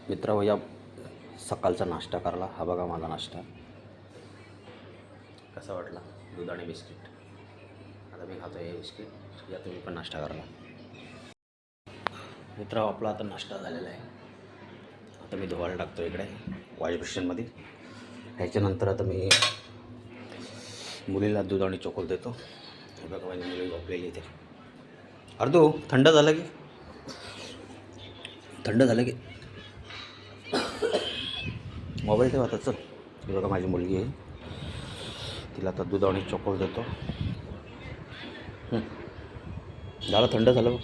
मित्र या सकाळचा नाश्ता करला. हा बघा माझा नाश्ता कसा वाटला. दूध आणि बिस्किट. आता मी खातो हे बिस्किट. या तुम्ही पण नाश्ता करला. मित्र आपला आता नाश्ता झालेला आहे. आता मी धुवायला टाकतो इकडे वॉश बेसिनमध्ये. ह्याच्यानंतर आता मी मुलीला दूध आणि चॉकलेट देतो. हे बघा माझी मुली झोपलेली इथे. अर्धो थंड झालं की मोबाईल ठेवा आता. चल, हे बघा माझी मुलगी आहे. तिला आता दूध आणि चॉकलेट देतो. झालं, थंड झालं बघ.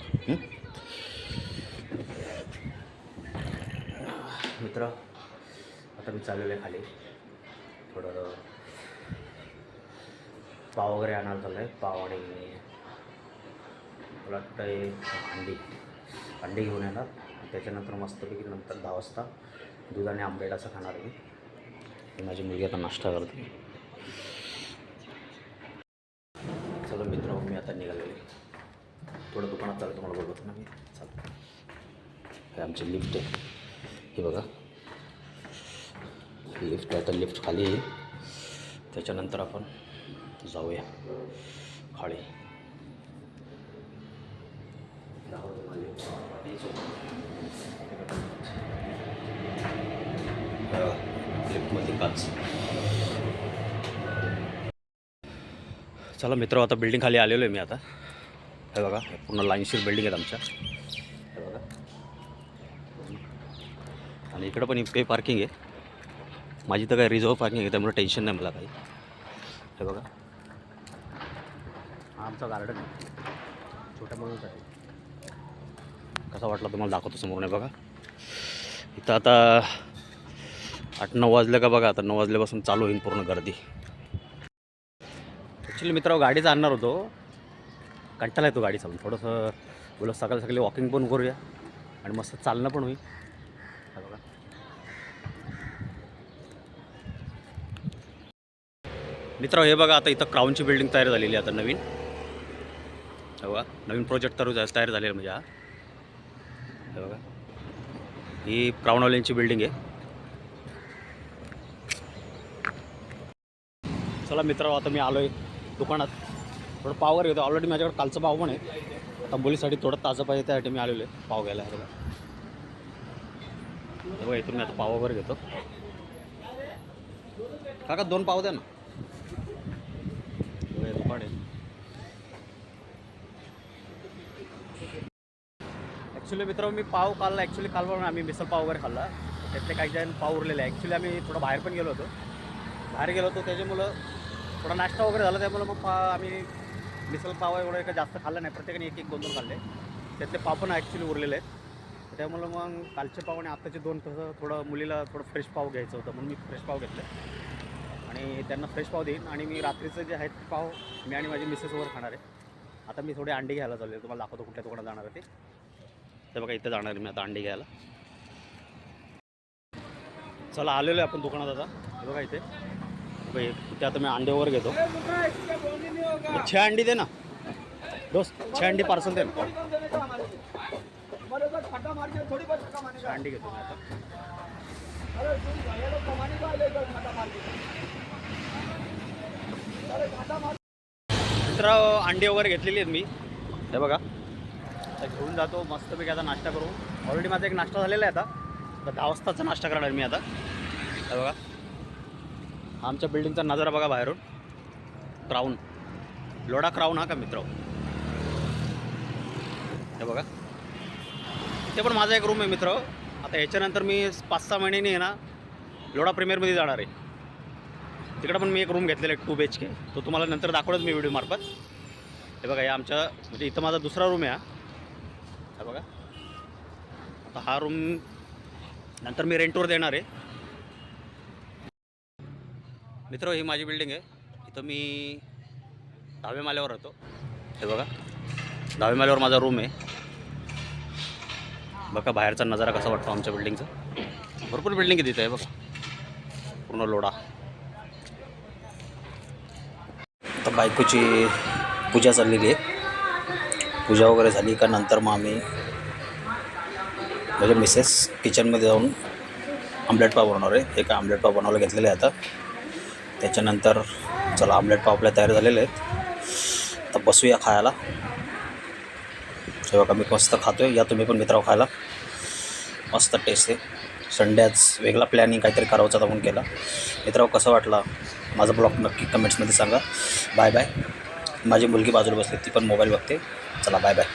मित्र आता मी चाललेलो आहे खाली. थोडं पाव वगैरे आणायला चाललं आहे. पाव आणि मला वाटतं अंडी घेऊन येणार. त्याच्यानंतर मस्तपैकी नंतर 10 वाजता दूध आणि आंबेड असं खाणार आहे मी. माझी मुलगी आता नाश्ता करते. चलो मित्र, मी आता निघालेले. थोडं दुकानात चाललं, तुम्हाला बोलवतो ना मी. चालतं. हे आमची लिफ्ट आहे. हे बघा लिफ्ट आहे. तर लिफ्ट खाली आहे. त्याच्यानंतर आपण जाऊया खाली. लिफ्टमध्ये काच. चला मित्र, आता बिल्डिंग खाली आलेलो आहे मी आता. हे बघा पूर्ण लाईनशीर बिल्डिंग आहेत आमच्या. हे बघा आणि इकडं पण पे पार्किंग आहे. माझी तर काय रिझर्व पार्किंग आहे, त्यामुळे टेन्शन नाही मला काही. हे बघा हा आमचा गार्डन आहे छोट्या मुलांसाठी. कसा वाटला तुम्हाला दाखवतो समोर. नाही बघा इथं आता 8-9 वाजले का बघा. आता 9 वाजल्यापासून चालू होईल पूर्ण गर्दी. ॲक्च्युली मित्र गाडीच आणणार होतो. कंटाळा येतो गाडी चालून. थोडंसं बोला सकाळी सकाळी वॉकिंग पण करूया आणि मस्त चालणं पण होईल. बघा मित्र, हे बघा आता इथं क्राऊनची बिल्डिंग तयार झालेली आहे आता नवीन. हे बघा नवीन प्रोजेक्ट तयार झालेला म्हणजे हा. हे बघा ही क्राऊनवाल्यांची बिल्डिंग आहे. चला मित्र, आता मी आलो आहे दुकानात. थोडं पाव घेतो. ऑलरेडी माझ्याकडे कालचं पाव पण आहे. आता मुलीसाठी थोडं ताजं पाहिजे, त्यासाठी मी आलेलो आहे पाव घ्यायला. हे बघा इथून मी आता पाव वगैरे घेतो. काका 2 पाव द्या ना. दुकान आहे. ॲक्च्युली मित्र मी पाव खाल्ला. काल आम्ही मिसळ पाव वगैरे खाल्ला. त्यातले काही जण पाव उरलेले आहे. ॲक्च्युली आम्ही थोडं बाहेर पण गेलो होतो. त्याच्यामुळं थोडा नाश्ता वगैरे झाला. त्यामुळं मग आम्ही मिसळ पाव एवढं काही जास्त खाल्लं नाही. प्रत्येकाने 1-1, 2-2 खाल्ले. त्यातले पाव पण ॲक्च्युली उरलेले आहेत. त्यामुळं मग कालचे पाव आणि आत्ताचे 2 तसं थोडं मुलीला थोडं फ्रेश पाव घ्यायचं होतं म्हणून मी फ्रेश पाव घेतले आणि त्यांना फ्रेश पाव देईन. आणि मी रात्रीचं जे आहेत पाव मी आणि माझी मिसेसवर खाणार आहे. आता मी थोडे अंडे घ्यायला चालले. तुम्हाला दाखवतो कुठल्या दुकानात जाणार आहे ते बघा. इथं जाणार मी आता अंडे घ्यायला. चला आलेलो आहे आपण दुकानात आता. हे बघा इथे इथे आता मी अंडे वगैरे घेतो. 6 अंडी दे ना दोस्त. 6 अंडी पार्सल दे ना. 6 अंडी घेतो मी आता. मित्र अंडी वगैरे घेतलेली आहेत मी. हे बघा आता घेऊन जातो मस्तपैकी. आता नाश्ता करू. ऑलरेडी माझा एक नाश्ता झालेला आहे. आता 10 वाजताचा नाश्ता करणार मी आता. हे बघा आमच्या बिल्डिंगचा नजारा बघा बाहेरून. क्राऊन लोडा क्राऊन हा का मित्र. हे बघा इथे पण माझा एक रूम आहे मित्र. आता याच्यानंतर मी 5-6 महिन्यांनी आहे ना लोडा प्रीमियरमध्ये जाणार आहे. तिकडं पण मी एक रूम घेतलेला आहे 2 BHK. तो तुम्हाला नंतर दाखवतच मी व्हिडिओ मार्फत. हे बघा या आमच्या म्हणजे इथं माझा दुसरा रूम आहे हा. हे बघा आता हा रूम नंतर मी रेंटवर देणार आहे. मित्र ही माझी बिल्डिंग आहे. इथं मी 10व्या माल्यावर राहतो. हे बघा 10व्या माल्यावर माझा रूम आहे. बघा बाहेरचा नजारा कसा वाटतो आमच्या बिल्डिंगचा. भरपूर बिल्डिंग आहे तिथे. आहे बघा पूर्ण लोडा. आता बायकोची पूजा चाललेली आहे. पूजा वगैरे झाली का नंतर मग आम्ही म्हणजे मिसेस किचनमध्ये जाऊन आमलेट पाव बनवणार आहे. एका आमलेट पाव बनवायला घेतलेले आहे आता. त्याच्यानंतर चला आमलेट पाव आपल्या तयार झालेले आहेत. तर बसूया खायला. हे बघा मी मस्त खातो आहे. या तुम्ही पण मित्रांनो खायला. मस्त टेस्ट आहे. संडे आज वेगळा प्लॅनिंग काहीतरी करायचा होता म्हणून केला. मित्रांनो कसं वाटला माझा ब्लॉग नक्की कमेंट्समध्ये सांगा. Bye bye. माझी मुलगी बाजूला बसली, ती पण मोबाईल बघते. चला बाय बाय.